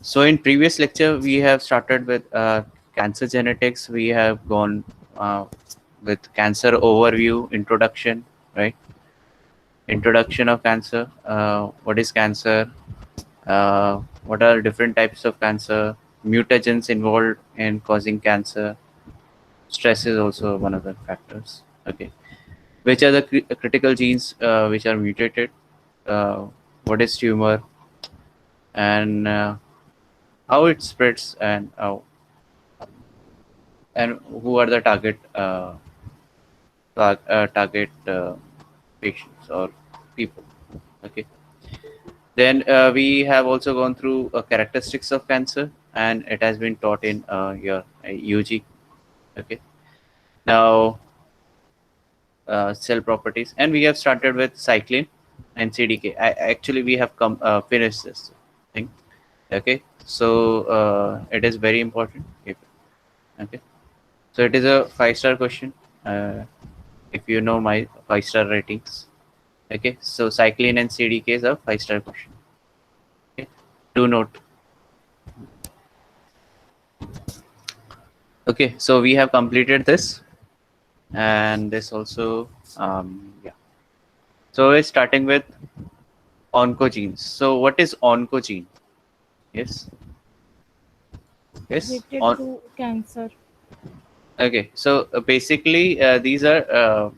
So in previous lecture, we have started with cancer genetics. We have gone with cancer overview, introduction, right? Introduction of cancer. What is cancer? What are different types of cancer? Mutagens involved in causing cancer. Stress is also one of the factors. Okay. Which are the critical genes which are mutated? What is tumor? And how it spreads, and who are the target patients or people. Okay. Then we have also gone through characteristics of cancer, and it has been taught in your UG. Okay. Now cell properties, and we have started with cyclin and CDK. Actually we have come finished this thing. Okay. So it is very important. Okay. So it is a 5-star question. If you know my 5-star ratings. Okay, so cyclin and CDK is a 5-star question. Okay, do note. Okay, so we have completed this, and this also, yeah. So we're starting with oncogenes. So what is oncogene? Yes. Yes. Related to cancer. Okay, so basically these are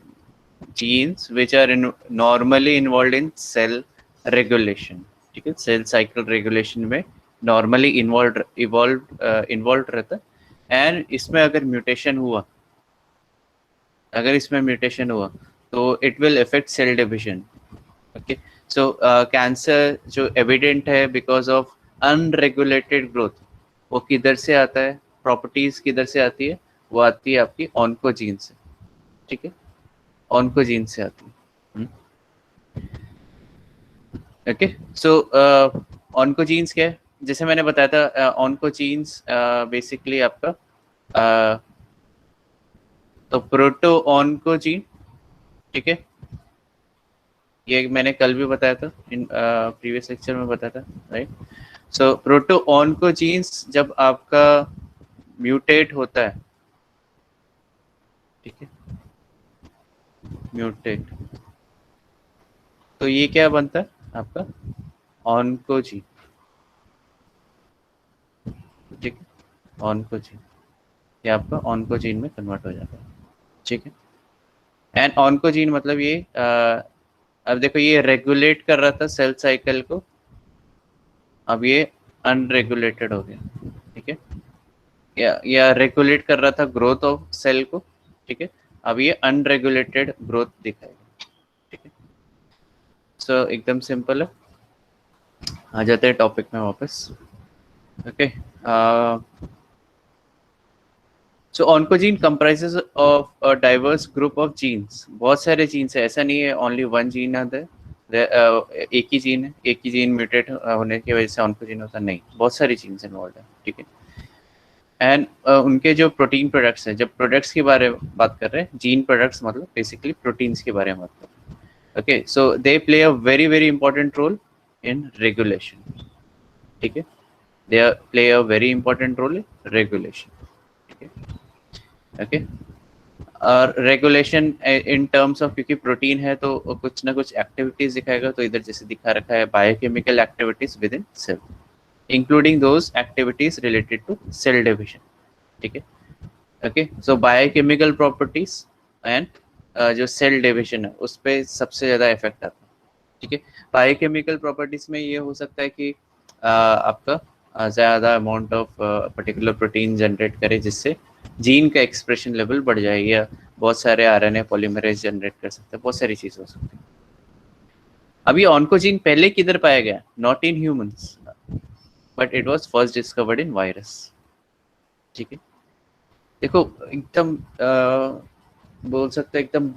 genes which are normally involved in cell regulation. ठीक है, cell cycle regulation में normally involved रहता है, and इसमें अगर mutation हुआ तो it will affect cell division. Okay, so cancer जो evident है because of unregulated growth, वो किधर से आता है, properties किधर से आती है, वो आती है आपकी oncogene से. ठीक है, oncogene से आती है. ओके, सो ऑनकोजीन्स क्या है, जैसे मैंने बताया था, ऑनकोजीन्स बेसिकली आपका तो प्रोटो ऑनकोजीन. ठीक है, ये मैंने कल भी बताया था, इन प्रीवियस लेक्चर में बताया था, राइट. सो प्रोटो ऑनकोजीन्स जब आपका म्यूटेट होता है, ठीक है, म्यूटेट, तो ये क्या बनता है आपका ऑनकोजीन. ठीक है, ऑनकोजीन, ये आपका ऑनकोजीन में कन्वर्ट हो जाता है. ठीक है, एंड ऑनकोजीन मतलब ये अब देखो, ये रेगुलेट कर रहा था सेल साइकिल को, अब ये अनरेगुलेटेड हो गया. ठीक है, या रेगुलेट कर रहा था ग्रोथ ऑफ सेल को. ठीक है, अब ये अनरेगुलेटेड ग्रोथ दिखाएगा. ठीक है, सो एकदम सिंपल है. आ जाते हैं टॉपिक में वापस. Okay, so oncogene comprises of a diverse group of genes. बहुत सारे जीन्स है, ऐसा नहीं है ओनली वन जीन आता है. एक ही जीन है, एक ही जीन म्यूटेट होने की वजह से ऑनकोजीन होता नहीं, बहुत सारी जीन्स इन्वॉल्व है. ठीक है, एंड उनके जो प्रोटीन प्रोडक्ट्स हैं, जब प्रोडक्ट्स के बारे में बात कर रहे हैं, जीन प्रोडक्ट्स मतलब बेसिकली प्रोटीन्स के बारे में बात कर रहे हैं. Okay, so they play a very very important role in regulation. ठीक है, they play a very important role in regulation. ठीक है, ओके, और रेगुलेशन इन टर्म्स ऑफ, क्योंकि प्रोटीन है तो कुछ ना कुछ एक्टिविटीज दिखाएगा. तो इधर जैसे दिखा रखा है biochemical activities within cell, including those activities related to cell division. ठीक है, okay, so biochemical properties and जो सेल डिविजन है उस पर सबसे ज़्यादा इफेक्ट आता है. ठीक है, बायोकेमिकल प्रॉपर्टीज में ये हो सकता है कि आपका ज़्यादा amount of particular protein generate करे, जिससे जीन का एक्सप्रेशन लेवल बढ़ जाए, या बहुत सारे आरएनए पॉलीमरेज जनरेट कर सकते हैं, बहुत सारी चीज़ हो सकती है. अभी ऑनकोजीन पहले किधर पाया गया, not in humans, but it was first discovered in virus. ठीक है, देखो एकदम बोल सकते हैं एकदम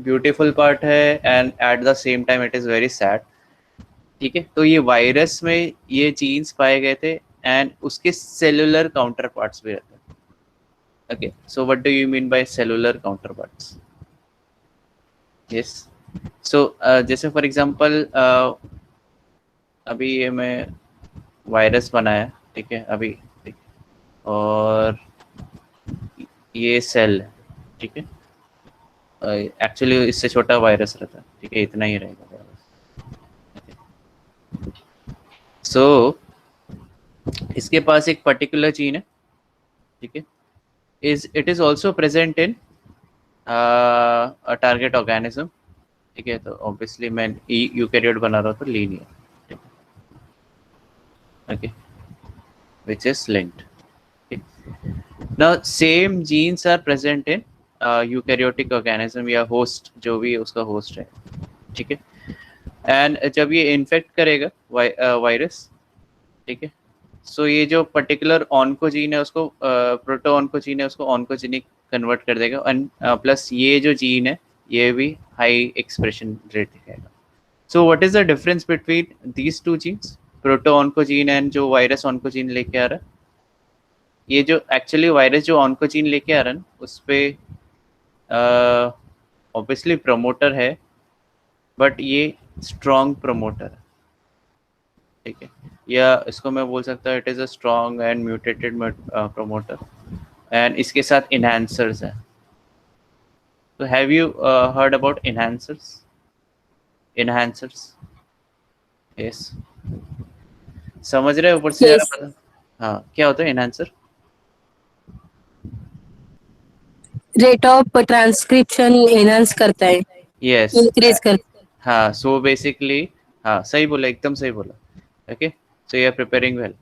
ब्यूटीफुल पार्ट है, and at the same time it is very sad. ठीक है, तो ये वायरस में ये जीन्स पाए गए थे, एंड उसके सेलुलर काउंटर पार्ट्स भी रहते हैं. Okay, so what do you mean by cellular counterparts? Yes, so जैसे फॉर एग्जांपल अभी ये मैं वायरस बनाया, ठीक है अभी, ठीक है, और ये सेल है, ठीक है, एक्चुअली इससे छोटा वायरस रहता है, ठीक है, इतना ही रहेगा वायरस। सो इसके पास एक पर्टिकुलर जीन है, ठीक है, is it is also present in target organism, ठीक है, तो ऑब्वियसली मैं यूकैरियोट बना रहा हूँ तो लीनियर, ठीक है, okay, which is linked. Now same genes are present in eukaryotic organism या होस्ट, जो भी उसका होस्ट है, ठीक है, एंड जब ये इन्फेक्ट करेगा वायरस, ठीक है, सो ये जो पर्टिकुलर ऑन्कोजीन है उसको प्रोटो ऑन्कोजीन है उसको ऑन्कोजेनिक कन्वर्ट कर देगा, एंड प्लस ये जो जीन है ये भी हाई एक्सप्रेशन रेट दिखाएगा। So what is the difference between these two genes, proto oncogene and जो वायरस ऑन्कोजीन लेके आ रहा है? ये जो एक्चुअली वायरस जो ऑन्कोजीन लेके आ रहा है ना, उस पर ऑब्वियसली प्रमोटर है, बट ये स्ट्रॉन्ग प्रमोटर है, ठीक है, या इसको मैं बोल सकता हूँ it is a strong and mutated promoter, and इसके साथ इनहैंसर्स है। तो have you heard about enhancers? Enhancers, yes, समझ रहे हो ऊपर से यस, पता? हाँ, क्या होता है enhancer? Rate of transcription enhance करता है, यस, इंक्रीज करता है। हाँ, सो बेसिकली, हाँ सही बोला, एकदम सही बोला, okay, so you are preparing well.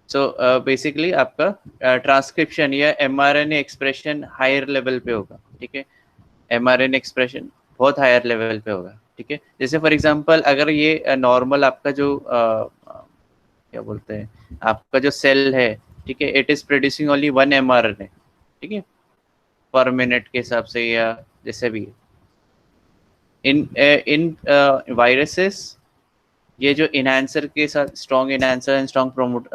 So basically आपका ट्रांसक्रिप्शन या एमआरएनए एक्सप्रेशन हायर लेवल पे होगा, ठीक है, एमआरएनए एक्सप्रेशन बहुत हायर लेवल पे होगा, ठीक है, जैसे फॉर एग्जांपल अगर ये नॉर्मल आपका जो क्या बोलते हैं आपका जो सेल है, ठीक है, it is producing only 1 mRNA, ठीक है, पर मिनट के हिसाब से या जैसे भी। इन वायरसेस ये जो इनहैंसर के साथ strong enhancer and strong promote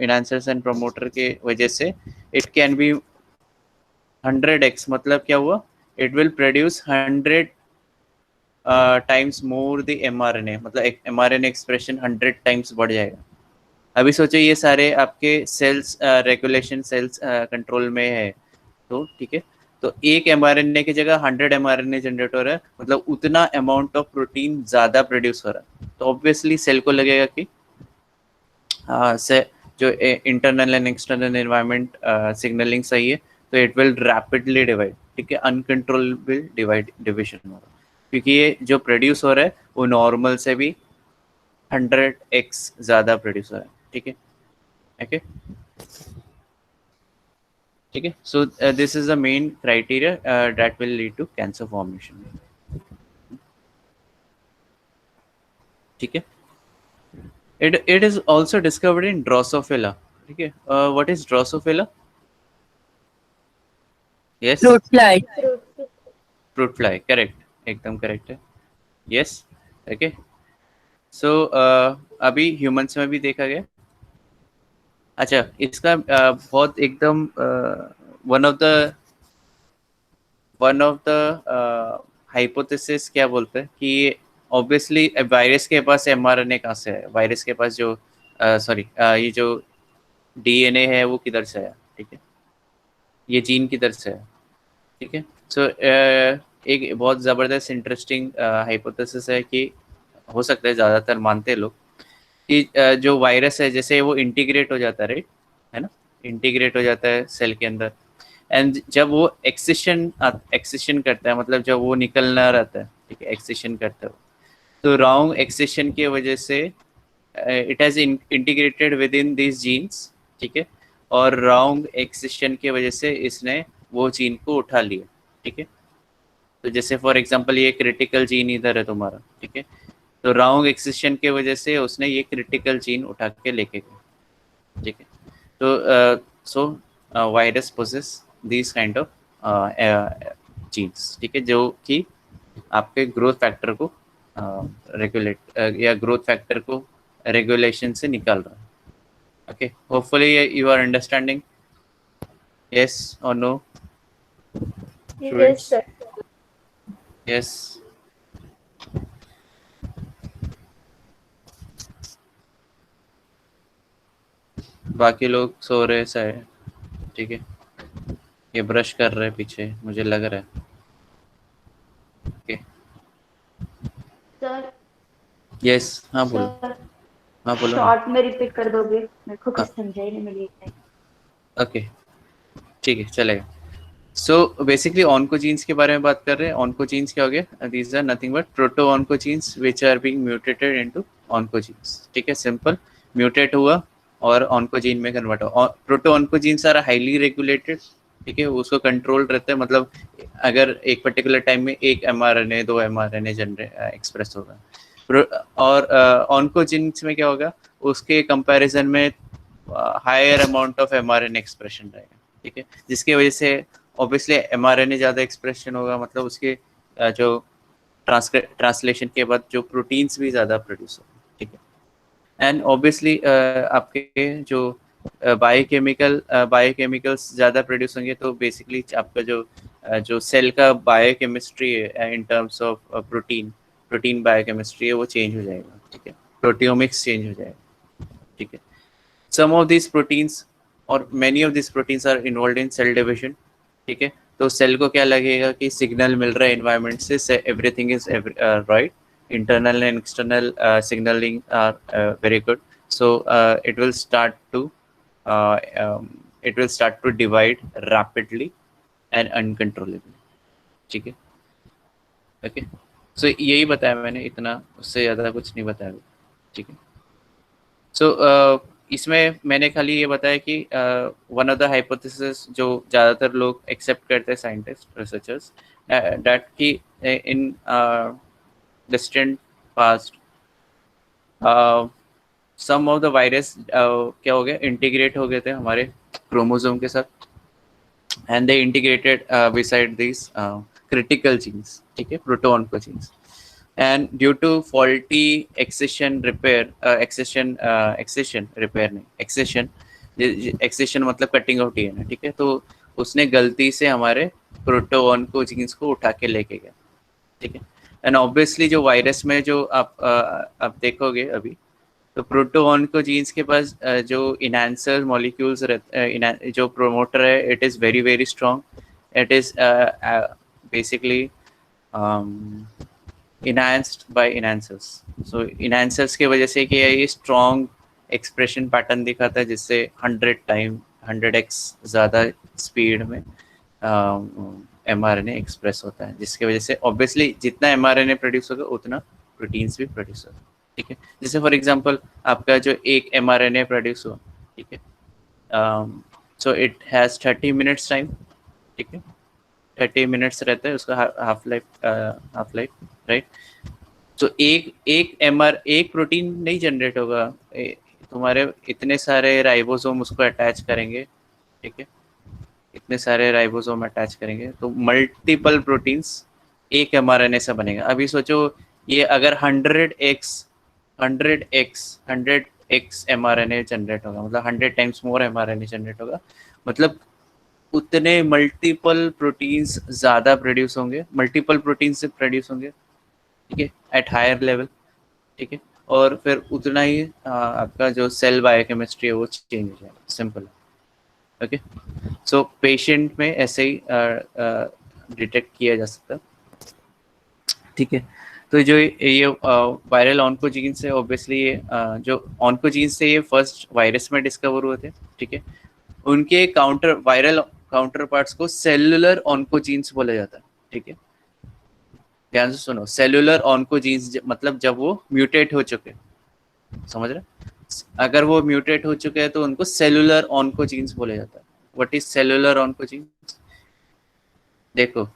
enhancers and promoter के वजह से इट कैन बी 100x, मतलब क्या हुआ, it will produce 100 times more the mRNA, मतलब एमआरएनए एक्सप्रेशन 100 टाइम्स बढ़ जाएगा। अभी सोचो ये सारे आपके सेल्स रेगुलेशन सेल्स कंट्रोल में है, तो ठीक है, तो एक एमआरएनए की जगह 100 एमआरएनए जनरेट हो रहा है, मतलब उतना अमाउंट ऑफ प्रोटीन ज्यादा प्रोड्यूस हो रहा है, तो ऑब्वियसली सेल को लगेगा कि से जो internal and external environment signalling सही है, तो इट विल रैपिडली डिवाइड, ठीक है, अनकंट्रोलेबल डिविजन होगा, क्योंकि ये जो प्रोड्यूस हो रहा है वो नॉर्मल से भी 100x ज्यादा प्रोड्यूस हो रहा है, ठीक है, ओके, ठीक है, so this is the main criteria that will lead to cancer formation, ठीक है, it is also discovered in Drosophila, ठीक है, what is Drosophila? yes, fruit fly. Fruit fly, correct, एकदम करेक्ट है, यस, ओके, सो अभी humans में भी देखा गया। अच्छा, इसका बहुत एकदम वन ऑफ द हाइपोथेसिस क्या बोलते हैं कि ऑब्वियसली वायरस के पास एमआरएनए कहाँ से है, वायरस के पास जो सॉरी ये जो डीएनए है वो किधर से है, ठीक है, ये जीन किधर से है, ठीक है, सो एक बहुत ज़बरदस्त इंटरेस्टिंग हाइपोथेसिस है कि हो सकता है, ज़्यादातर मानते हैं लोग कि जो वायरस है जैसे वो इंटीग्रेट हो जाता है, राइट, है ना, इंटीग्रेट हो जाता है सेल के अंदर, एंड जब वो एक्सेशन करता है, मतलब जब वो निकलना रहता है, ठीक है, एक्सेशन करता है, तो रॉन्ग एक्सेशन की वजह से it has integrated within this genes, ठीक है, और रॉन्ग एक्सेशन की वजह से इसने वो जीन को उठा लिया, ठीक है, तो जैसे फॉर एग्जांपल ये क्रिटिकल जीन इधर है तुम्हारा, ठीक है, तो रॉन्ग एक्सेशन की वजह से उसने ये क्रिटिकल जीन उठा के लेके गया, ठीक है, तो so virus possess this kind of genes, ठीक है, जो कि आपके ग्रोथ फैक्टर को रेगुलेट या ग्रोथ फैक्टर को रेगुलेशन से निकाल रहा है, okay, hopefully you are understanding, yes और no Yes, students? sir. Yes, बाकी लोग सो रहे साइड, ठीक है, ये ब्रश कर रहे पीछे मुझे लग रहा है। ओके, सर यस, हाँ बोलो, सर हाँ बोलो ना। शॉर्ट में रिपीट कर दोगे, मेरे को हाँ कुछ समझा ही नहीं मिली। ओके, ठीक है चलेगा। सो बेसिकली ऑन्कोजीन्स के बारे में बात कर रहे हैं। ऑन्कोजीन्स क्या हो गया? These are nothing but proto oncogenes which are being mutated into oncogenes, ठीक है, सिंपल, म्यूटेट हुआ और ऑन्कोजीन में कन्वर्ट हुआ। Proto oncogenes are highly regulated, ठीक है, उसको कंट्रोल रहता है, मतलब अगर एक पर्टिकुलर टाइम में एक mRNA 2 mRNA जनरेट एक्सप्रेस होगा, और ऑन्कोजीन्स में क्या होगा, उसके कंपैरिजन में higher amount of mRNA expression रहेगा, ठीक है, जिसकी वजह से ऑब्वियसली mRNA ज़्यादा एक्सप्रेशन होगा, मतलब उसके जो ट्रांसलेशन के बाद जो प्रोटीन्स भी ज़्यादा प्रोड्यूस होंगे, ठीक है। एंड ऑब्वियसली आपके जो बायोकेमिकल्स ज़्यादा प्रोड्यूस होंगे, तो बेसिकली आपका जो सेल का बायोकेमिस्ट्री है इन टर्म्स ऑफ प्रोटीन बायोकेमिस्ट्री है, वो चेंज हो जाएगा, ठीक है, प्रोटियोमिक्स चेंज हो जाएगा, ठीक है। सम ऑफ दिस प्रोटीन्स और many of this proteins are involve in cell division, ठीक है, तो सेल को क्या लगेगा कि सिग्नल मिल रहा है एनवायरनमेंट से, everything is right, internal and external signalling are very good, so it will start to divide rapidly and uncontrollably, ठीक है, ओके। सो यही बताया मैंने, इतना, उससे ज़्यादा कुछ नहीं बताया, ठीक है। सो इसमें मैंने खाली ये बताया कि वन ऑफ द हाइपोथेसिस जो ज़्यादातर लोग एक्सेप्ट करते हैं, साइंटिस्ट रिसर्चर्स, दैट कि in distant past some of the virus क्या हो गया, इंटीग्रेट हो गए थे हमारे क्रोमोसोम के साथ, and they integrated beside this critical genes, ठीक है, प्रोटोऑन्कोजीन्स, and due to faulty accession accession मतलब कटिंग ऑफ डीएनए, ठीक है, तो उसने गलती से हमारे प्रोटोऑन्कोजीन्स को उठा के लेके गया, ठीक है। एंड ऑब्वियसली जो वायरस में जो आप देखोगे अभी, तो प्रोटोऑन्कोजीन्स के पास जो इनहैंसर मॉलिक्यूल्स रहते, जो प्रोमोटर है, it is very very strong, it is basically enhanced by enhancers, so enhancers की वजह से कि ये strong expression pattern दिखाता है, जिससे 100x ज़्यादा स्पीड में mRNA एक्सप्रेस होता है, जिसकी वजह से ऑब्वियसली जितना mRNA प्रोड्यूस होगा उतना प्रोटीन्स भी प्रोड्यूस होगा, ठीक है। जैसे फॉर एग्जांपल आपका जो एक mRNA प्रोड्यूस हुआ, ठीक है, so it has 30 minutes time, ठीक है, 30 मिनट्स रहता है उसका हाफ लाइफ, राइट। तो एक प्रोटीन नहीं जनरेट होगा, तुम्हारे इतने सारे राइबोसोम उसको अटैच करेंगे, ठीक है, इतने सारे राइबोसोम अटैच करेंगे, तो मल्टीपल प्रोटीन्स एक mRNA से बनेगा। अभी सोचो, ये अगर 100x mRNA जनरेट होगा, मतलब 100 टाइम्स मोर mRNA जनरेट होगा, मतलब उतने मल्टीपल प्रोटीन्स ज़्यादा प्रोड्यूस होंगे, मल्टीपल प्रोटीन्स से प्रोड्यूस होंगे, ठीक है, एट हायर लेवल, ठीक है, और फिर उतना ही आपका जो सेल बायोकेमिस्ट्री है वो चेंज हो जाएगा, सिंपल, ओके। सो पेशेंट में ऐसे ही डिटेक्ट किया जा सकता है, ठीक है। तो जो ये वायरल ऑन्कोजीन्स है, ऑब्वियसली ये जो ऑन्कोजीन्स से ये फर्स्ट वायरस में डिस्कवर हुए थे, ठीक है, उनके वायरल काउंटर पार्ट्स को सेलुलर ऑन्कोजीन्स बोला जाता है, ठीक है, ध्यान से सुनो, सेलुलर ऑन्कोजीन्स मतलब जब वो म्यूटेट हो चुके, समझ रहे, अगर वो म्यूटेट हो चुके हैं तो उनको सेलुलर ऑन्कोजीन्स बोला जाता है। What is cellular oncogenes? देखो,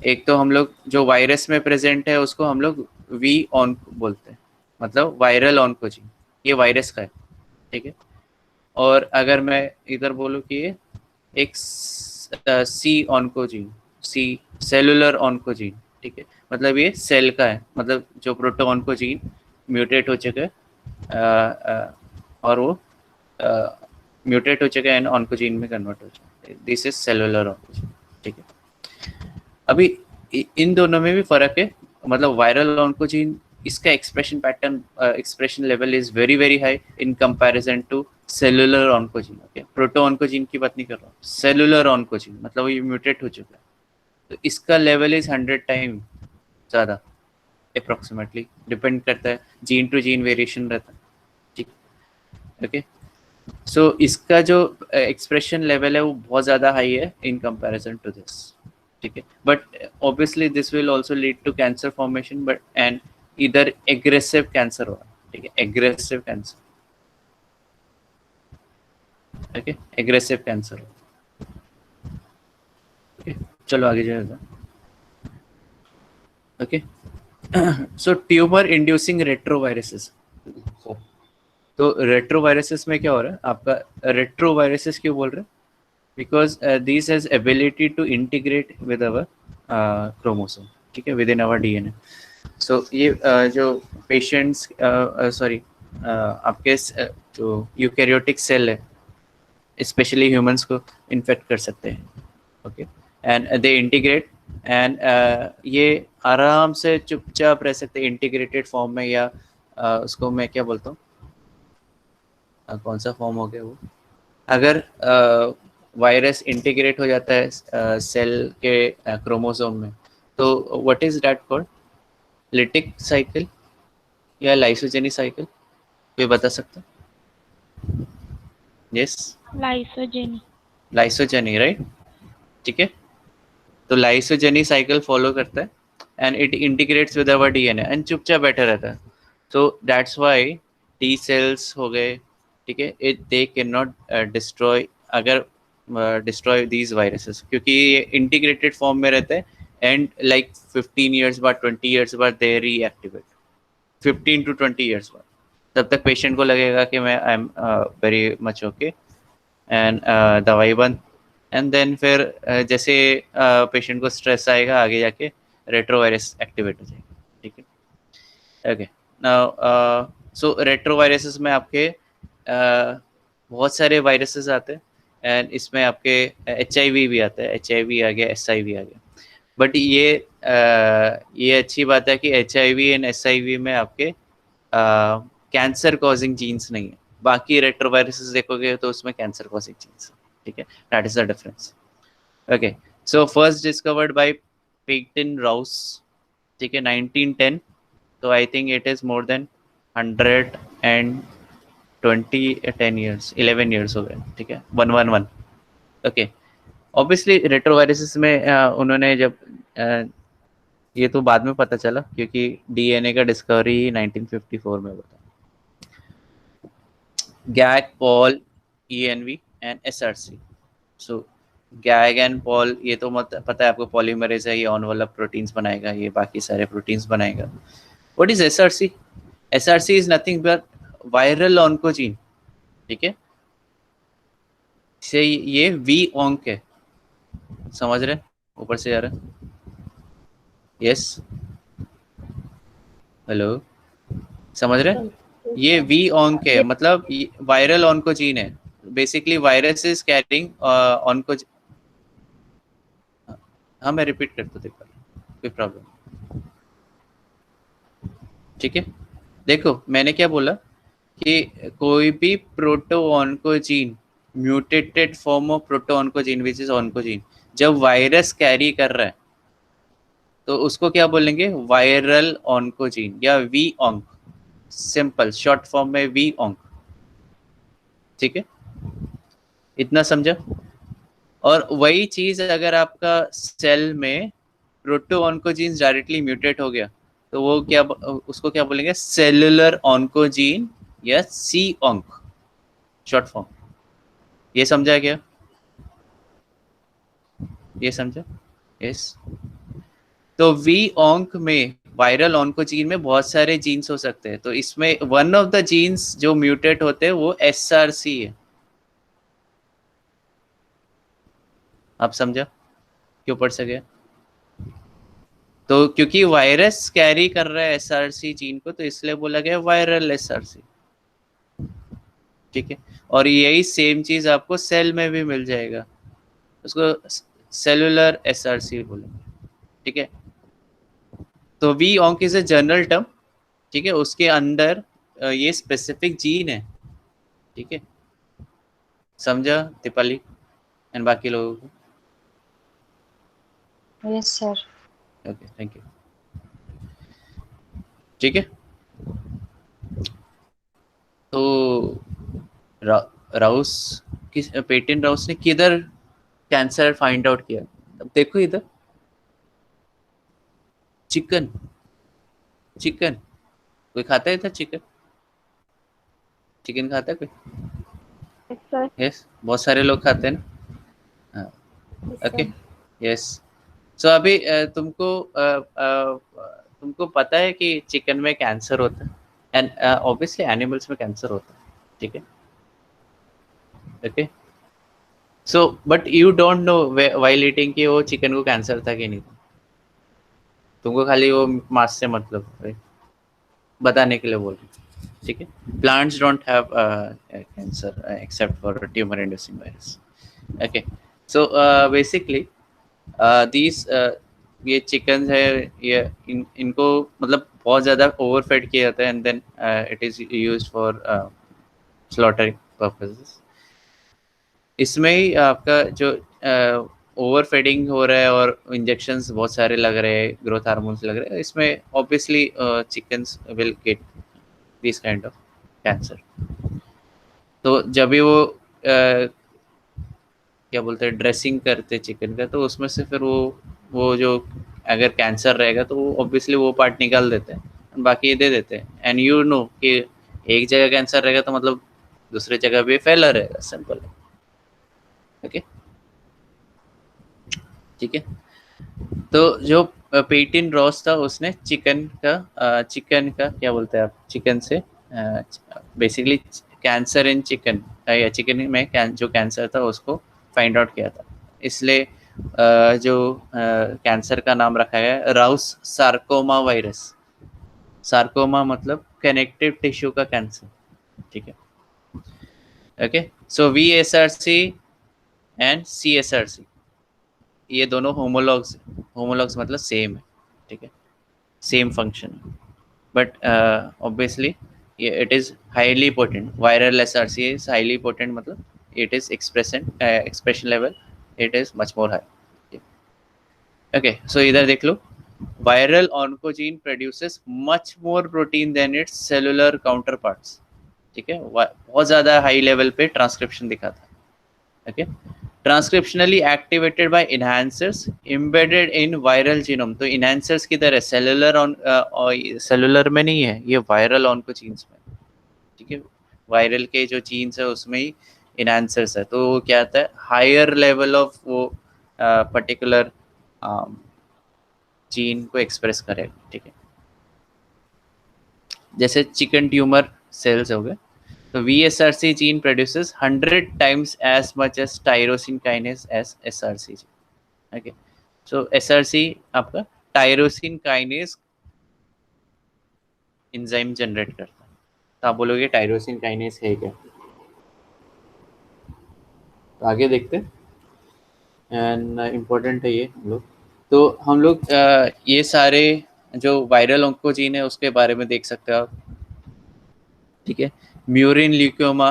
एक तो हम लोग जो वायरस में प्रेजेंट है उसको हम लोग वी ऑन बोलते हैं, मतलब वायरल ऑन्कोजीन, ये वायरस का है, ठीक है। और अगर मैं इधर बोलूँ कि ये एक सी ऑन्कोजीन, सी सेलुलर ऑन्कोजीन, ठीक है, मतलब ये सेल का है, मतलब जो प्रोटो ऑन्कोजीन म्यूटेट हो चुके हैं और वो म्यूटेट हो चुके हैं ऑन्कोजीन में कन्वर्ट हो चुके हैं, दिस इज सेलुलर ऑन्कोजीन, ठीक है। अभी इन दोनों में भी फर्क है, मतलब वायरल ऑन्कोजीन इसका expression pattern, expression level is very very high in comparison to cellular oncogene, okay, proto oncogene की बात नहीं कर रहा हूँ, सेलुलर ऑन्कोजीन मतलब ये म्यूटेट हो चुका है, तो इसका लेवल इज 100 टाइम ज़्यादा अप्रोक्सीमेटली, डिपेंड करता है, जीन टू जीन वेरिएशन रहता है, ठीक, ओके। सो इसका जो एक्सप्रेशन लेवल है वो बहुत ज़्यादा हाई है इन कंपैरिजन टू दिस, ठीक है, but obviously this will also lead to cancer formation, but and इधर एग्रेसिव कैंसर होगा, ठीक है, aggressive cancer, okay, aggressive cancer, okay, चलो आगे जाएगा, okay. So tumour inducing retroviruses, तो रेट्रोवायरसेस में क्या हो रहा है आपका, रेट्रोवायरसेस क्यों बोल रहे हैं, because this has ability to integrate with our chromosome, ठीक है, विद इन अवर डीएनए। सो ये जो पेशेंट्स सॉरी आपके जो यूकैरियोटिक सेल है स्पेशली ह्यूमंस को इन्फेक्ट कर सकते हैं, okay, and they integrate and ये आराम से चुपचाप रह सकते हैं इंटीग्रेटेड फॉर्म में, या उसको मैं क्या बोलता हूँ, कौन सा फॉर्म हो गया वो, अगर वायरस इंटीग्रेट हो जाता है सेल के क्रोमोसोम में, तो what is that called, lytic cycle या लाइसोजेनी साइकिल, कोई बता सकता, यस, लाइसोजेनी। लाइसोजेनी, राइट, ठीक है, तो लाइसोजेनी साइकिल फॉलो करता है and it integrates with our DNA and चुपचाप बैठा रहता है, so that's why T cells हो गए, ठीक है, it they can not destroy, अगर डिस्ट्रॉय दीज वायरसेस, क्योंकि ये इंटीग्रेटेड फॉर्म में रहते हैं एंड लाइक 15 ईयर्स बाद 20 ईयर्स बाद दे रीएक्टिवेट, 15 to 20 ईयर्स बाद, तब तक पेशेंट को लगेगा कि मैं I am very much okay and दवाई बंद, एंड देन फिर जैसे पेशेंट को स्ट्रेस आएगा आगे जाके रेट्रोवायरस एक्टिवेट हो जाएगा, ठीक है, ओके। नाउ सो रेट्रोवायरसेस में आपके बहुत सारे वायरसेस आते हैं एंड इसमें आपके HIV भी आता है, HIV आ गया, SIV आ गया, बट ये अच्छी बात है कि HIV एंड SIV में आपके कैंसर कॉजिंग जीन्स नहीं है, बाकी रेट्रोवायरसेस देखोगे तो उसमें कैंसर कॉजिंग जीन्स है, ठीक है, that is the difference, okay. So first discovered by Peyton Rous, ठीक है, 1910, तो I think it is more than 10 years 11 years हो गए, ठीक है, 111, ओके। ऑब्वियसली रेट्रोवायरसेस में उन्होंने जब ये तो बाद में पता चला क्योंकि डीएनए का डिस्कवरी 1954 में हुआ था, gag, Paul, ENV and SRC। So gag and Paul ये तो मत पता है आपको, पॉलीमरेज है, ये ऑन वाला प्रोटीन्स बनाएगा, ये बाकी सारे प्रोटीन्स बनाएगा। What is SRC? SRC is nothing but viral oncogene, ठीक है, से ये वी ऑन्क है, समझ रहे, ऊपर से जा रहा है, यस, हेलो, समझ रहे, ये वी ऑन्क है, मतलब वायरल ऑन्कोजीन है, basically virus is carrying onco, हाँ मैं रिपीट करता हूँ, कोई प्रॉब्लम, ठीक है, देखो मैंने क्या बोला कि कोई भी proto oncogene, mutated form of proto oncogene which is oncogene, जब वायरस कैरी कर रहा है तो उसको क्या बोलेंगे, वायरल ऑन्कोजीन या V onc, simple short form में वी ऑन्क, ठीक है, इतना समझा। और वही चीज अगर आपका सेल में प्रोटो ऑन्कोजीन डायरेक्टली म्यूटेट हो गया तो वो क्या, उसको क्या बोलेंगे, सेलुलर ऑन्कोजीन या सी ऑन्क, शॉर्ट फॉर्म, ये समझा क्या, ये समझा, यस। तो वी ऑन्क में, वायरल ऑन्कोजीन में बहुत सारे जीन्स हो सकते हैं, तो इसमें वन ऑफ द जीन्स जो म्यूटेट होते हैं वो SRC है, आप समझा क्यों पढ़ सके, तो क्योंकि वायरस कैरी कर रहा है SRC जीन को तो इसलिए बोला गया वायरल SRC, ठीक है, और यही सेम चीज आपको सेल में भी मिल जाएगा, उसको सेलुलर SRC बोलेंगे, ठीक है। तो V onc is a general term, ठीक है, उसके अंदर ये स्पेसिफिक जीन है, ठीक है, समझा दीपाली एंड बाकी लोगों को? Yes sir. Okay, thank you. ठीक है, तो रा, राउस किस पेटेंट राउस ने किधर कैंसर फाइंड आउट किया? अब देखो इधर, चिकन। चिकन कोई खाता है इधर? चिकन, चिकन खाता है कोई? Yes sir. यस, बहुत सारे लोग खाते हैं ना। हाँ, यस ओके, सर। यस। सो अभी तुमको पता है कि चिकन में कैंसर होता है, एंड ऑब्वियसली एनिमल्स में कैंसर होता है, ठीक है? Okay, so but you don't know while eating कि वो चिकन को कैंसर था कि नहीं था। तुमको खाली वो मांस से मतलब है, बताने के लिए बोल रही हूँ, ठीक है? Plants don't have cancer except for tumour inducing virus. Okay, so basically these ये चिकन है, ये इनको मतलब बहुत ज़्यादा ओवरफेड किया जाता है, and then it is used for slaughtering purposes. इसमें ही आपका जो ओवर फीडिंग हो रहा है और इंजेक्शंस बहुत सारे लग रहे हैं, ग्रोथ हार्मोन्स लग रहे हैं, इसमें obviously chickens will get this kind of cancer. तो जब भी वो क्या बोलते हैं ड्रेसिंग करते चिकन का, तो उसमें से फिर वो जो अगर कैंसर रहेगा तो वो ऑब्वियसली वो पार्ट निकाल देते हैं, बाकी दे देते हैं। एंड यू नो कि एक जगह कैंसर रहेगा तो मतलब दूसरी जगह भी फैला रहेगा, सिंपल है। ओके, ठीक है। तो जो पेटिन रॉस था उसने चिकन का क्या बोलते हैं आप, चिकन से बेसिकली कैंसर इन चिकन या चिकन में जो कैंसर था उसको फाइंड आउट किया था। इसलिए जो कैंसर का नाम रखा गया राउस सार्कोमा वायरस। सार्कोमा मतलब कनेक्टिव टिश्यू का कैंसर, ठीक है? Okay, so VSRC and CSRC ये दोनों होमोलॉग्स, होमोलॉग्स मतलब सेम है, ठीक है? सेम फंक्शन है, बट ऑब्वियसली ये it is highly potent. Viral SRC is highly potent, मतलब it is expression level it is much more high. Okay, so इधर देख लो, viral oncogene produces much more protein than its cellular counterparts, ठीक है? बहुत ज़्यादा high level पे transcription दिखाता है। Okay, transcriptionally activated by enhancers embedded in viral genome. तो इनहैंसर्स किधर है? सेलुलर में नहीं है, ये वायरल ऑन्कोजीन्स में, ठीक है? वायरल के जो जीन्स है उसमें ही इनहैंसर्स है, तो वो क्या आता है हायर लेवल ऑफ वो पर्टिकुलर जीन को एक्सप्रेस करेगा, ठीक है? जैसे चिकन ट्यूमर सेल्स हो गए, तो VSRC gene produces 100 times as much as tyrosine kinase as SRC gene. Okay, so SRC आपका टायरोसिन काइनेस एंजाइम जनरेट करता है। तो आप बोलोगे टायरोसिन काइनेस है क्या? तो आगे देखते हैं, एंड इम्पोर्टेंट है ये हम लोग ये सारे जो वायरल ऑन्कोजीन है उसके बारे में देख सकते हो आप, ठीक है? Murine leukoma,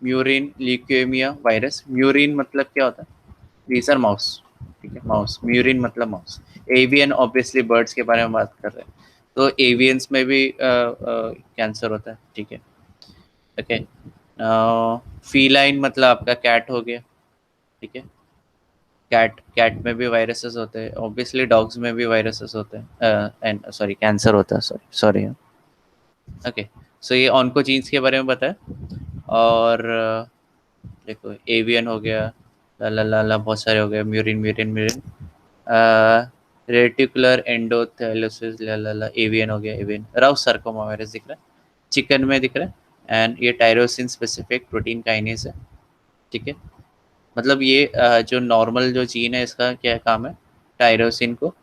murine leukaemia virus. Murine मतलब क्या होता है? दीज आर माउस, ठीक है? माउस, म्यूरिन मतलब माउस। एवियन ऑब्वियसली बर्ड्स के बारे में बात कर रहे हैं, तो एवियंस में भी कैंसर होता है, ठीक है? ओके, फीलाइन मतलब आपका कैट हो गया, ठीक है? कैट कैट में भी वायरसेस होते हैं, ऑब्वियसली डॉग्स में भी वायरसेस होते हैं, एंड सॉरी कैंसर होता है, सॉरी सॉरी। ओके, सो ये ऑन्कोजीन्स के बारे में बताया। और देखो एवियन हो गया, ला ला ला ला बहुत सारे हो गए, म्यूरिन म्यूरिन म्यूरिन, रेटिकुलर एंडोथेलोसिस, ला ला ला, एवियन हो गया, एवियन। राउस सार्कोमा वायरस दिख रहा है, चिकन में दिख रहा है, एंड ये टायरोसिन स्पेसिफिक प्रोटीन काइनेस है, ठीक है? मतलब ये जो नॉर्मल जो जीन है इसका क्या काम है? टायरोसिन को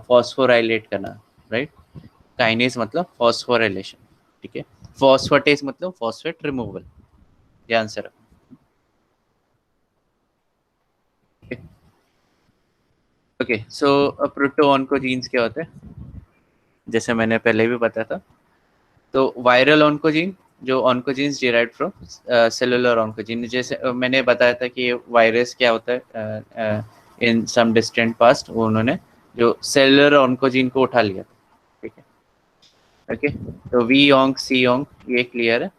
फॉस्फोराइलेट करना, राइट? काइनेस मतलब फॉस्फोराइलेशन, ठीक है? फॉस्फेटेस मतलब फॉस्फेट रिमूवल, ध्यान से रखो। ओके, सो प्रोटोऑन्कोजीन्स क्या होते हैं? जैसे मैंने पहले भी बताया था, तो वायरल ऑन्कोजीन जो oncogenes derive from cellular oncogene, जैसे मैंने बताया था कि वायरस क्या होता है इन सम डिस्टेंट पास्ट, वो उन्होंने जो सेलुलर ऑन्कोजीन को उठा लिया था, ठीक है। ओके, तो वी ऑन्क सी ऑन्क ये क्लियर है।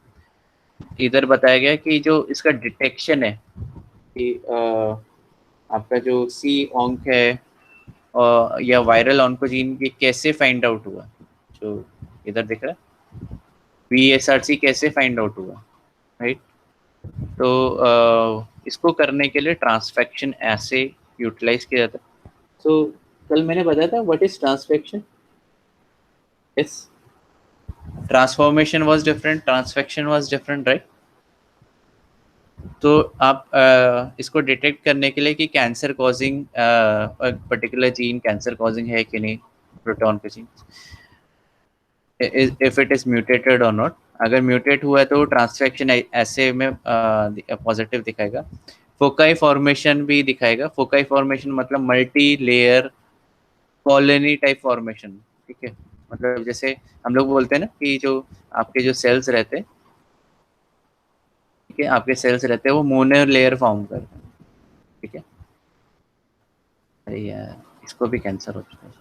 इधर बताया गया कि जो इसका डिटेक्शन है कि आपका जो सी ऑन्क है या वायरल ऑन्कोजीन ये कैसे फाइंड आउट हुआ, जो इधर दिख रहा है VSRC कैसे फाइंड आउट हुआ, राइट। तो इसको करने के लिए ट्रांसफेक्शन ऐसे यूटिलाइज किया जाता है। सो कल मैंने बताया था what is transfection, yes, transformation was different, transfection was different, right. तो आप इसको डिटेक्ट करने के लिए कि cancer causing particular gene cancer causing है कि नहीं, प्रोटॉन के gene, if it is mutated और नॉट। अगर म्यूटेट हुआ है तो ट्रांसफेक्शन ऐसे में पॉजिटिव दिखाएगा। फोकाई फॉर्मेशन भी दिखाएगा। फोकाई फॉर्मेशन मतलब multi layer colony type formation, ठीक है। मतलब जैसे हम लोग बोलते हैं ना कि जो आपके जो सेल्स रहते हैं, ठीक है, आपके सेल्स रहते हैं वो मोनो लेयर फॉर्म करते हैं, ठीक है। अरे यार इसको भी कैंसर हो चुका है।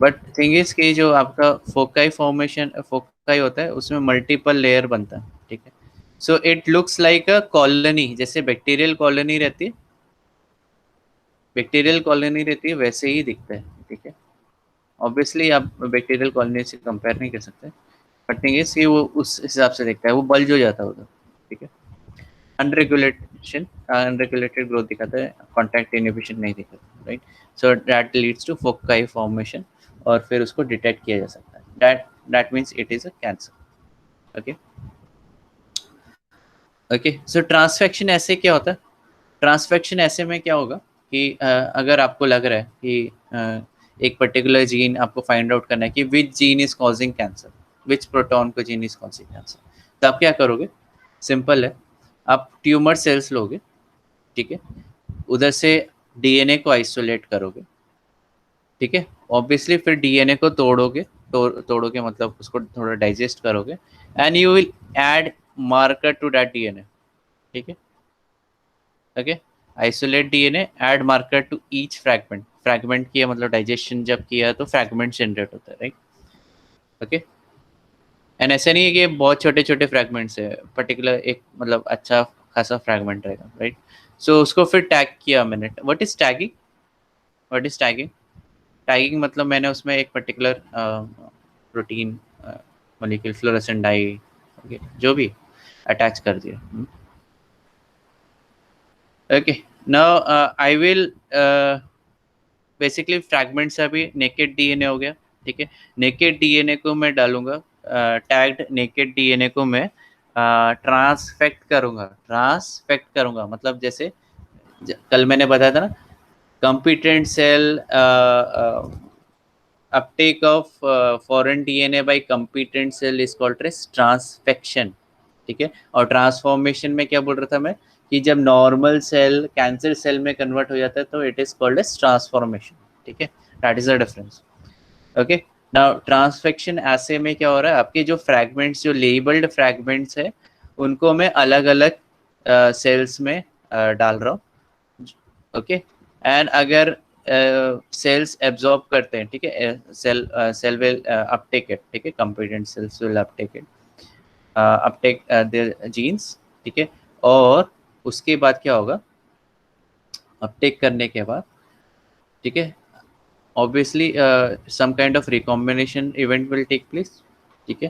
बट थिंग इज कि जो आपका फोकाई फॉर्मेशन फोकाई होता है उसमें मल्टीपल लेयर बनता है, ठीक है। So it looks like a colony, जैसे बैक्टीरियल कॉलोनी रहती है, बैक्टीरियल कॉलोनी रहती है वैसे ही दिखता है, ठीक है। ऑब्वियसली आप बैक्टीरियल कॉलोनी से कंपेयर नहीं कर सकते, बट थिंग इज कि वो उस हिसाब से दिखता है, वो बल्ज हो जाता है उधर, ठीक है। अनरेगुलेटेड ग्रोथ दिखाता है, कॉन्टैक्ट इनहिबिशन नहीं दिखाता, right. So that leads to foci formation और फिर उसको डिटेक्ट किया जा सकता है, that means it is a cancer. Okay okay, so transfection ऐसे क्या होता है, ट्रांसफेक्शन ऐसे में क्या होगा कि अगर आपको लग रहा है कि एक पर्टिकुलर जीन आपको फाइंड आउट करना है कि which gene is causing cancer, which proton को जीन इज कॉजिंग कैंसर, तो आप क्या करोगे, सिंपल है, आप ट्यूमर सेल्स लोगे, ठीक है, उधर से डीएनए को आइसोलेट करोगे, ठीक है। ऑब्वियसली फिर डीएनए को तोड़ोगे, तोड़ोगे मतलब उसको थोड़ा डाइजेस्ट करोगे, and you will add marker to that DNA, ठीक है। Okay, isolate DNA, add marker to each fragment, fragment किया मतलब डाइजेशन जब किया तो फ्रैगमेंट जनरेट होता है, राइट। ओके, एंड ऐसा नहीं है कि बहुत छोटे छोटे फ्रैगमेंट्स है, पर्टिकुलर एक मतलब अच्छा खासा फ्रैगमेंट रहेगा, राइट। सो उसको फिर टैग किया मैंने। What is tagging, what is tagging, tagging मतलब मैंने उसमें एक particular protein molecule fluorescent dye जो भी अटैच कर दिया। Okay, now I will basically fragments अभी नेकेड डीएनए हो गया, ठीक है। नेकेड डीएनए को मैं डालूंगा, टैग्ड नेकेड डीएनए को मैं ट्रांसफेक्ट करूंगा मतलब जैसे कल मैंने बताया था ना, competent cell uptake of foreign DNA by competent cell is called as transfection, ठीक है। और ट्रांसफॉर्मेशन में क्या बोल रहा था मैं कि जब नॉर्मल सेल कैंसर सेल में कन्वर्ट हो जाता है तो it is called as transformation, ठीक है। That is the difference. Okay, now transfection ऐसे में क्या हो रहा है, आपके जो फ्रैगमेंट्स जो लेबल्ड फ्रैगमेंट्स है उनको मैं अलग अलग सेल्स में डाल रहा हूँ, ओके। एंड अगर सेल्स एब्जॉर्ब करते हैं, ठीक है, सेल विल अपटेक इट, ठीक है, competent cells will uptake it, uptake their genes, ठीक है। और उसके बाद क्या होगा, अपटेक करने के बाद, ठीक है, obviously some kind of recombination event will take place, ठीक है।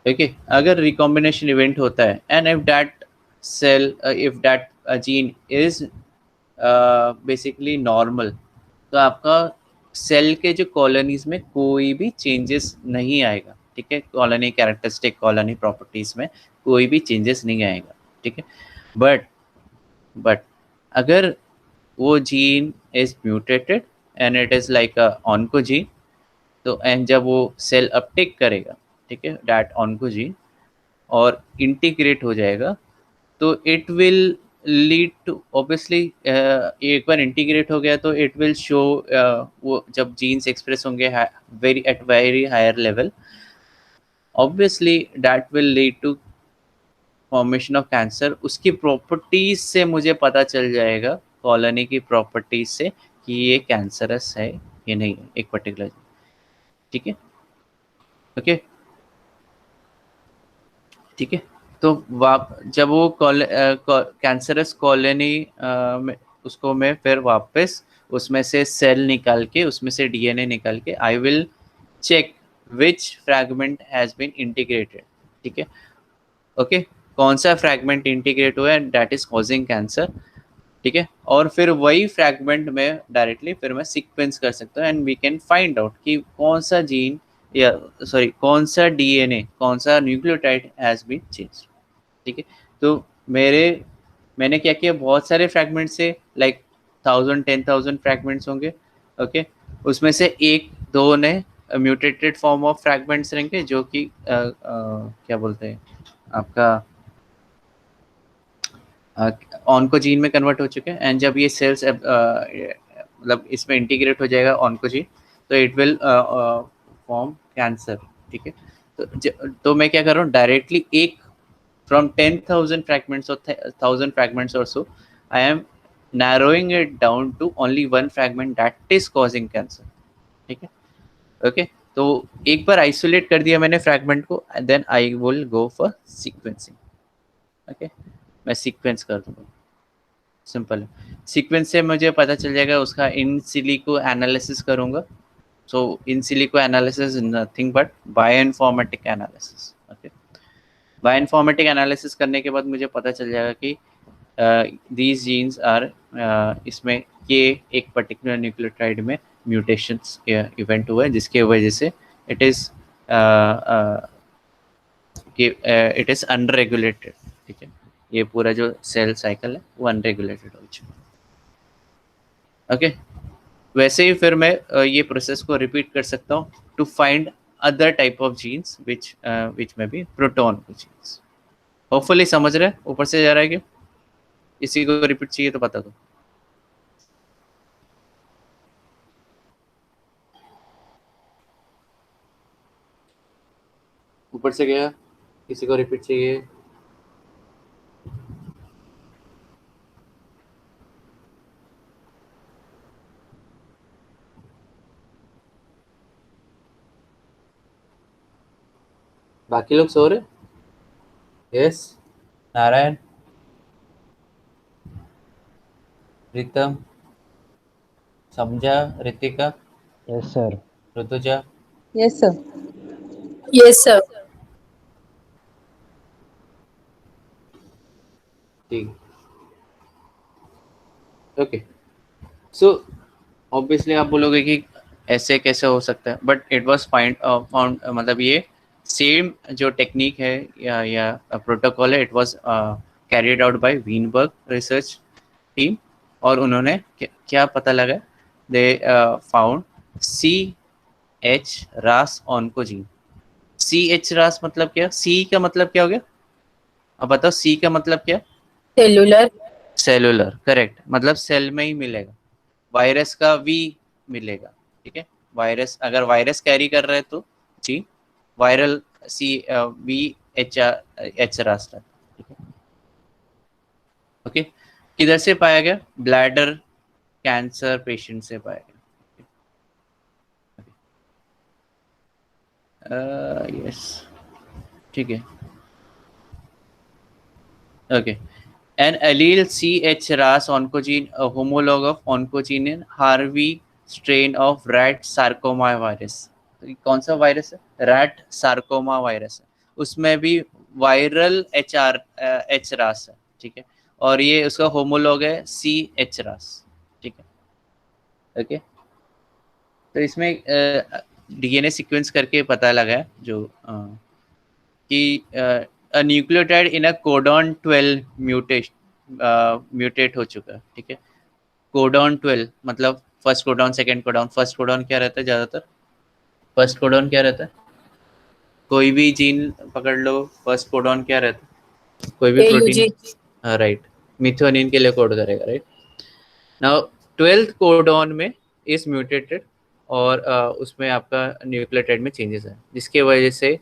ओके, अगर रिकॉम्बिनेशन इवेंट होता है and if that cell if that gene is basically normal, तो आपका सेल के जो कॉलोनीज में कोई भी चेंजेस नहीं आएगा, ठीक है। कॉलोनी कैरेक्टरिस्टिक कॉलोनी प्रॉपर्टीज में कोई भी चेंजेस नहीं आएगा, ठीक है। बट अगर वो gene is mutated and it is like a oncogene, तो एंड जब वो सेल अपटेक करेगा, ठीक है, दैट ऑन्कोजीन और इंटीग्रेट हो जाएगा, तो it will lead to obviously एक बार इंटीग्रेट हो गया तो इट विल शो वो जब जीन्स एक्सप्रेस होंगे very at very higher level, obviously that will lead to formation of cancer. उसकी प्रॉपर्टीज से मुझे पता चल जाएगा, कॉलोनी की प्रॉपर्टीज से, कि ये कैंसरस है या नहीं है एक पर्टिकुलर। ठीक है, ओके, ठीक है। तो जब वो कैंसरस कॉलोनी में, उसको मैं फिर वापस उसमें से सेल निकाल के, उसमें से डीएनए निकाल के, I will check which fragment has been integrated. ठीक है, ओके, कौन सा फ्रैगमेंट इंटीग्रेट हुआ है, दैट इज कॉजिंग कैंसर। ठीक है, और फिर वही फ्रैगमेंट में डायरेक्टली फिर मैं सीक्वेंस कर सकता हूँ, and we can find out कि कौन सा जीन, या सॉरी कौन सा डीएनए, कौन सा न्यूक्लियोटाइड हैज बीन चेंज्ड। ठीक है, तो मैंने क्या किया, बहुत सारे फ्रैगमेंट्स से, लाइक 1000-10,000 फ्रैगमेंट्स होंगे। ओके, उसमें से एक दो ने म्यूटेटेड फॉर्म ऑफ फ्रैगमेंट्स रहेंगे, जो कि क्या बोलते हैं आपका ऑन्कोजीन में कन्वर्ट हो चुके हैं। एंड जब ये सेल्स मतलब इसमें इंटीग्रेट हो जाएगा ऑन्कोजीन, तो इट विल फॉर्म कैंसर। ठीक है, तो मैं क्या कर रहा हूँ, डायरेक्टली एक from 10,000 fragments or 1,000 fragments or so, I am narrowing it down to only one fragment that is causing cancer. ठीक है, ओके, तो एक बार आइसोलेट कर दिया मैंने फ्रैगमेंट को, then I will go for sequencing. Okay, मैं सीक्वेंस कर दूंगा, सिंपल है। सीक्वेंस से मुझे पता चल जाएगा, उसका इन सिलिको एनालिसिस करूंगा। So in silico analysis is nothing but bioinformatic analysis. Okay, bioinformatic analysis करने के बाद मुझे पता चल जाएगा कि दीज जीन्स आर, इसमें ये एक पर्टिकुलर न्यूक्लियोटाइड में म्यूटेशंस इवेंट हुआ है, जिसके वजह से it is it is unregulated. ठीक है, ये पूरा जो सेल साइकिल है वो अनरेगुलेटेड हो चुका है। ओके, वैसे ही फिर मैं ये प्रोसेस को रिपीट कर सकता हूँ to find other type of genes which may be proton genes. Hopefully समझ रहे हैं, ऊपर से जा रहा है कि इसी को रिपीट चाहिए तो बता दो। ऊपर से गया, किसी को रिपीट चाहिए? बाकी लोग सो रहे? यस, नारायण, प्रीतम, समझा, Ritika, yes sir. Rutuja, Yes, sir. Yes, sir. ठीक, ओके। सो ऑब्वियसली आप बोलोगे कि ऐसे कैसे हो सकता है, बट इट वाज फाउंड, मतलब ये सेम जो टेक्निक है या प्रोटोकॉल है, it was carried out by Weinberg research team. और उन्होंने क्या पता लगा, दे फाउंड सी एच रास ऑन्कोजीन। सी एच रास मतलब क्या, सी का मतलब क्या हो गया, अब बताओ, सी का मतलब क्या? Cellular. सेलुलर, करेक्ट, मतलब सेल में ही मिलेगा। वायरस का वी मिलेगा। ठीक है, वायरस अगर वायरस कैरी कर रहे हैं तो जी वायरल सी वी एच रास्टर। ठीक है, ओके, किधर से पाया गया? ब्लैडर कैंसर पेशेंट से पाया गया। यस, ठीक है, okay. An allele CH RAS oncogene, a homolog of oncogene in Harvey strain of rat sarcoma virus। तो कौन सा वायरस है? रैट सार्कोमा वायरस है, उसमें भी वायरल एच रास है। ठीक है, और ये उसका होमोलॉग है सी एच रास। ठीक है, ओके, तो इसमें डीएनए सीक्वेंस करके पता लगा है जो कि न्यूक्लियोटाइड इन अ कोडॉन 12 म्यूटेट हो चुका है। ठीक है, कोडॉन 12 मतलब first codon, second codon. First codon क्या रहता है ज़्यादातर? फर्स्ट कोडॉन क्या रहता है? कोई भी जीन पकड़ लो, फर्स्ट कोडॉन क्या रहता है? कोई भी प्रोटीन, AUG. राइट, मिथोनिन के लिए कोड करेगा, राइट। नाउ 12th कोडॉन में इज म्यूटेटेड, और उसमें आपका न्यूक्लियोटाइड में चेंजेस है, जिसके वजह से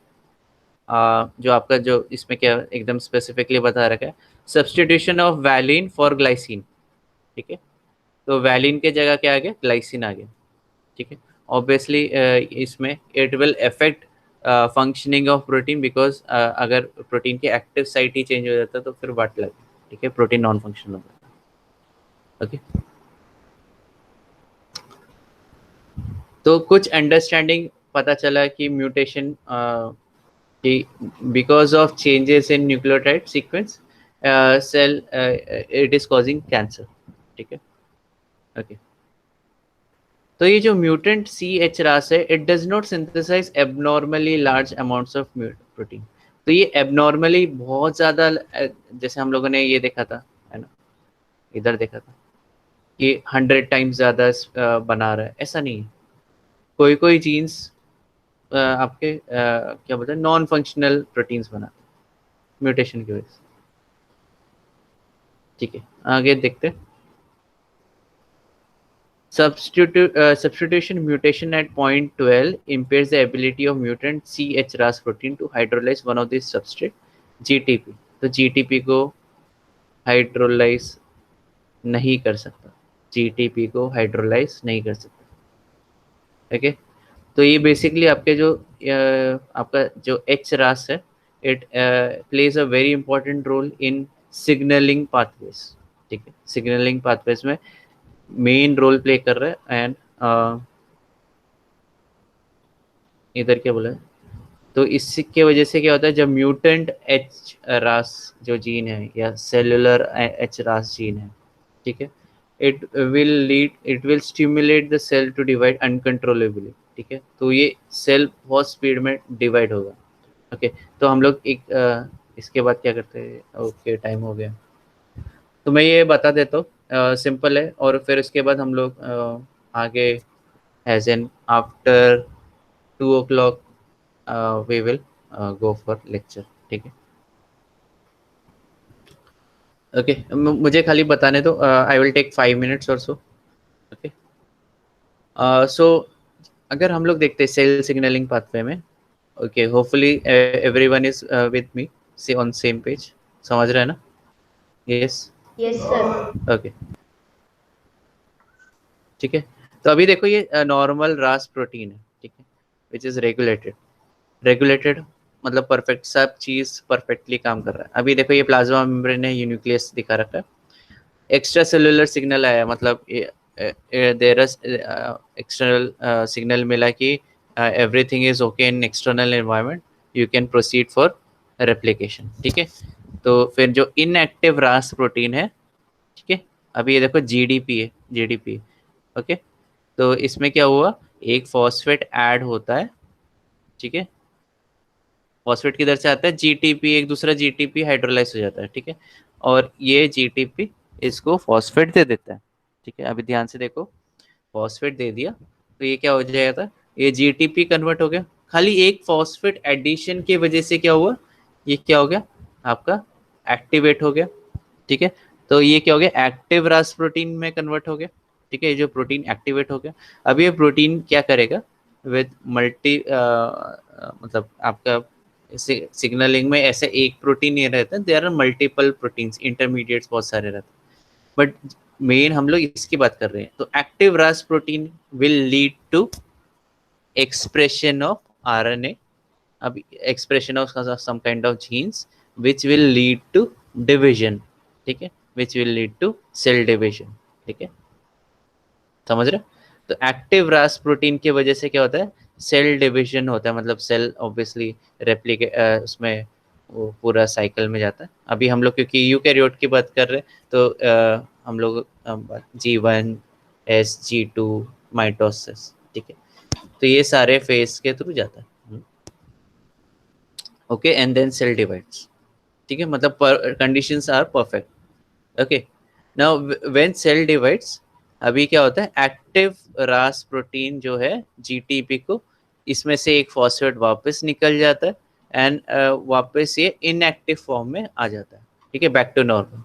जो आपका जो इसमें क्या एकदम स्पेसिफिकली बता रखा है, substitution of valine for glycine, ठीक है। तो वैलिन के जगह क्या आ गया, ग्लाइसिन आ गया, ठीक है। ऑब्वियसली इसमें it will affect functioning of protein, because अगर प्रोटीन के एक्टिव साइट ही चेंज हो जाता है तो फिर वाट लगे, ठीक है, प्रोटीन नॉन फंक्शनल होगा। ओके, तो कुछ अंडरस्टैंडिंग पता चला कि म्यूटेशन कि because of changes in nucleotide sequence cell it is causing cancer, ठीक है। ओके, तो ये जो म्यूटेंट सी एच रास है, it does not synthesize abnormally large amounts of protein. तो ये एबनॉर्मली बहुत ज़्यादा, जैसे हम लोगों ने ये देखा था, है ना, इधर देखा था कि 100 टाइम्स ज़्यादा बना रहा है, ऐसा नहीं है। कोई कोई जीन्स आपके क्या बोलते हैं, नॉन फंक्शनल प्रोटीन्स बनाते हैं म्यूटेशन की वजह से, ठीक है। आगे देखते हैं। Substitution mutation at point 12 impairs the ability of mutant CHRAS protein to hydrolyze one of these substrate, GTP। तो GTP को हाइड्रोलाइज नहीं कर सकता, GTP को हाइड्रोलाइज नहीं कर सकता, ओके। तो ये बेसिकली आपके जो आपका जो HRAS है, it plays a very important role in signalling pathways, ठीक है। सिग्नलिंग पाथवेज में मेन रोल प्ले कर रहा है। एंड इधर क्या बोला है, तो इसके वजह से क्या होता है, जब म्यूटेंट एच रास जो जीन है या सेलुलर एच रास जीन है, ठीक है, it will stimulate the cell to divide uncontrollably, ठीक है। तो ये सेल बहुत स्पीड में डिवाइड होगा, ओके। तो हम लोग एक इसके बाद क्या करते हैं, ओके टाइम हो गया, तो मैं ये बता देता हूँ, सिंपल है। और फिर उसके बाद हम लोग आगे as an after 2 o'clock we will go for lecture, ठीक है। ओके, मुझे खाली बताने दो, आई विल टेक 5 minutes और सो, ओके। सो अगर हम लोग देखते हैं सेल सिग्नलिंग पाथवे में, okay, hopefully everyone is with me, see on same page, समझ रहे हैं ना? Yes, Yes, sir. ओके, ठीक है। तो अभी देखो ये नॉर्मल रास प्रोटीन है, ठीक है, विच इज रेगुलेटेड। रेगुलेटेड मतलब परफेक्ट, सब चीज परफेक्टली काम कर रहा है। अभी देखो ये प्लाज्मा मेम्ब्रेन है, ये न्यूक्लियस दिखा रखा है, एक्स्ट्रा सेलुलर सिग्नल आया, मतलब देयर इज एक्सटर्नल सिग्नल मिला कि everything is okay in external environment, you can proceed for replication, ठीक है। तो फिर जो इनएक्टिव रास प्रोटीन है, ठीक है, अभी ये देखो जीडीपी है, जीडीपी, ओके। तो इसमें क्या हुआ, एक फॉस्फेट ऐड होता है, ठीक है। फॉस्फेट किधर से आता है, जीटीपी, एक दूसरा जीटीपी हाइड्रोलाइज हो जाता है, ठीक है। और ये जीटीपी इसको फॉस्फेट दे देता है, ठीक है। अभी ध्यान से देखो, फॉस्फेट दे दिया तो ये क्या हो जाएगा, ये जीटीपी कन्वर्ट हो गया। खाली एक फॉस्फेट एडिशन की वजह से क्या हुआ, ये क्या हो गया आपका, एक्टिवेट हो गया, ठीक है। तो ये क्या हो गया, एक्टिव रास प्रोटीन में कन्वर्ट हो गया, ठीक है। ये जो प्रोटीन एक्टिवेट हो गया, अब ये प्रोटीन क्या करेगा विद मल्टी मतलब आपका सिग्नलिंग में ऐसे एक प्रोटीन नहीं रहता, there are multiple proteins, intermediates बहुत सारे रहते हैं, बट मेन हम लोग इसकी बात कर रहे हैं। तो active ras protein will lead to expression of RNA, अब expression of some kind of genes which will lead to division, ठीक है, which will lead to cell division, ठीक है, समझ रहे? तो एक्टिव रास प्रोटीन की वजह से क्या होता है, सेल डिविजन होता है, मतलब सेल ऑब्वियसली रेप्लिके उसमें वो पूरा साइकिल में जाता है। अभी हम लोग क्योंकि यूकैरियोट की बात कर रहे हैं, तो हम लोग G1 G2 माइटोसिस, ठीक है। तो ये सारे फेज के थ्रू जाता है, okay. And then cell divides, ठीक है, मतलब conditions are perfect, okay. Now when cell divides, अभी क्या होता है, एक्टिव रास प्रोटीन जो है जीटीपी को, इसमें से एक फॉस्फेट वापस निकल जाता है एंड वापस ये इनएक्टिव फॉर्म में आ जाता है, ठीक है, बैक टू नॉर्मल,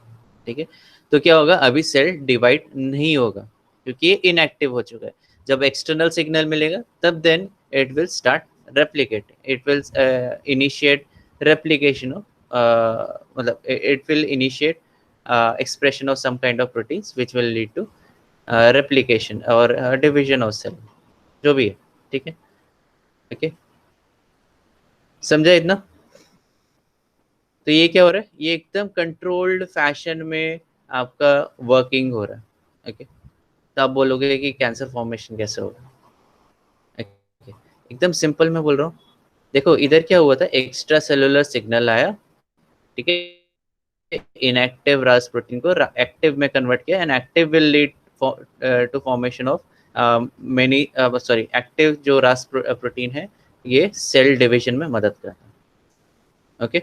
ठीक है। तो क्या होगा, अभी सेल डिवाइड नहीं होगा क्योंकि ये इनएक्टिव हो चुका है। जब एक्सटर्नल सिग्नल मिलेगा तब then it will start replicate, it will initiate replication of मतलब it will initiate expression of some kind of proteins which will lead to replication और division of cell, जो भी है, ठीक है, ओके, समझा इतना? तो ये क्या हो रहा है, ये एकदम कंट्रोल्ड फैशन में आपका वर्किंग हो रहा है, ओके, तो आप बोलोगे कि कैंसर फॉर्मेशन कैसे होगा, ओके, एकदम सिंपल मैं बोल रहा हूँ, देखो इधर क्या हुआ था, एक्स्ट्रा सेलुलर सिग्नल आया, ठीक है, इनएक्टिव रास प्रोटीन को एक्टिव में कन्वर्ट किया, and active will lead to formation of many sorry active जो रास प्रोटीन है ये सेल डिवीजन में मदद करता है, okay,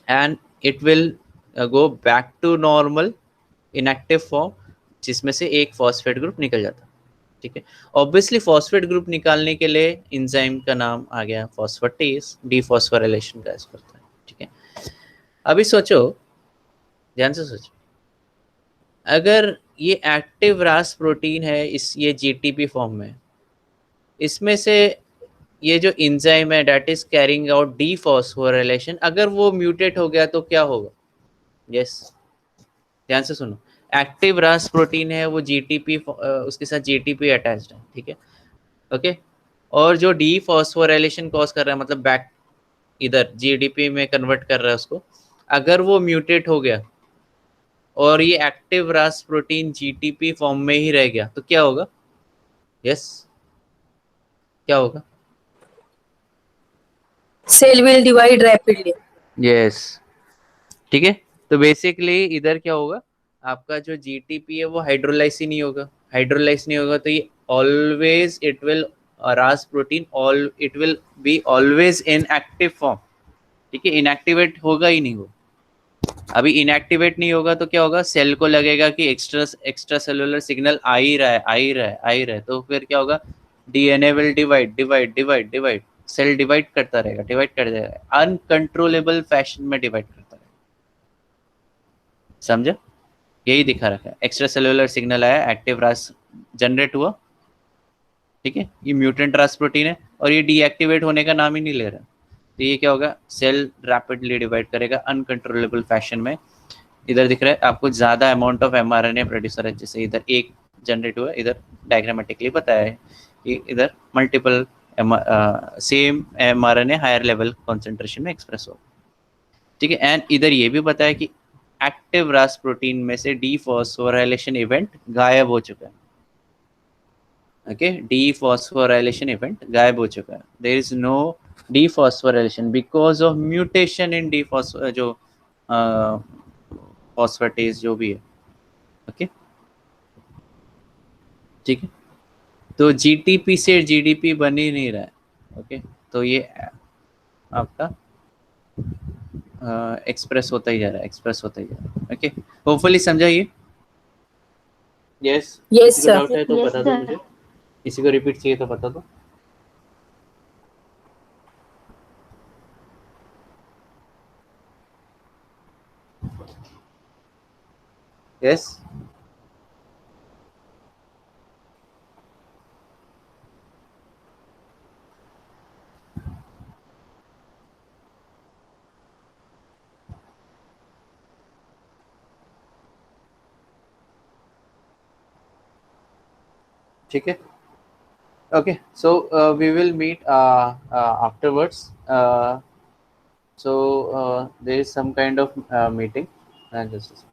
and it will go back to normal inactive form जिसमें से एक फॉस्फेट ग्रुप निकल जाता है, ठीक है, ऑब्वियसली फॉस्फेट ग्रुप निकालने के लिए एंजाइम का नाम आ गया फॉस्फेटेज, डीफॉस्फोराइलेशन का यूज करता है, ठीक है। अभी सोचो, ध्यान से सोचो, अगर ये एक्टिव रास प्रोटीन है, इस ये जीटीपी फॉर्म में, इसमें से ये जो एंजाइम है that is carrying out dephosphorylation, अगर वो म्यूटेट हो गया तो क्या होगा? यस, ध्यान से सुनो, एक्टिव रास प्रोटीन है वो जीटीपी, उसके साथ जीटीपी अटैच्ड है, ठीक है, ओके, और जो डीफॉस्फोराइलेशन कॉज कर रहा है, मतलब बैक इधर जीडीपी में कन्वर्ट कर रहा है उसको, अगर वो म्यूटेट हो गया और ये active ras protein GTP form में ही रह गया तो क्या होगा? यस, क्या होगा? Cell will divide rapidly. Yes, ठीक है, तो बेसिकली इधर क्या होगा, आपका जो जीटीपी है वो हाइड्रोलाइज ही नहीं होगा, हाइड्रोलाइज नहीं होगा तो ये ऑलवेज इट विल रास protein all it will be always in active form, ठीक है, इनएक्टिवेट होगा ही नहीं वो, अभी इनएक्टिवेट नहीं होगा तो क्या होगा, सेल को लगेगा कि एक्स्ट्रा सेलुलर सिग्नल आ ही रहा है, आ ही रहा है, आ ही रहा है, तो फिर क्या होगा, DNA will divide divide divide divide, cell divide करता रहेगा, डिवाइड कर जाएगा, अनकंट्रोलेबल फैशन में डिवाइड करता रहेगा, समझा? यही दिखा रखा है, एक्स्ट्रा सेलुलर सिग्नल आया, एक्टिव रास जनरेट हुआ, ठीक है, ये म्यूटेंट रास प्रोटीन है और ये डीएक्टिवेट होने का नाम ही नहीं ले रहा, तो ये क्या होगा, सेल रैपिडली डिवाइड करेगा अनकंट्रोलेबल फैशन में। इधर दिख रहा है आपको ज्यादा अमाउंट ऑफ एमआरएनए प्रोड्यूसर है, जैसे इधर एक जनरेट हुआ, इधर डायग्रामेटिकली बताया है कि इधर multiple same mRNA higher level concentration में एक्सप्रेस हो, ठीक है, एंड इधर ये भी बताया कि एक्टिव रास प्रोटीन में से डीफॉस्फोराइलेशन इवेंट गायब हो चुका है, ओके, डीफॉस्फोराइलेशन इवेंट गायब हो चुका है, there is no dephosphorylation because of mutation in dephospho जो फॉस्फेटेज जो भी है, ओके, ठीक है, तो जीटीपी से जीडीपी बन ही नहीं रहा है, ओके, तो ये आपका एक्सप्रेस होता ही जा रहा है, एक्सप्रेस होता ही जा रहा है, ओके, होपफुली समझा ये? यस, Yes, किसी को sir. डाउट है तो Yes, बता दो sir. मुझे, किसी को रिपीट चाहिए तो बता दो। यस, ठीक है, okay, so we will meet afterwards, so there is some kind of meeting, just a second.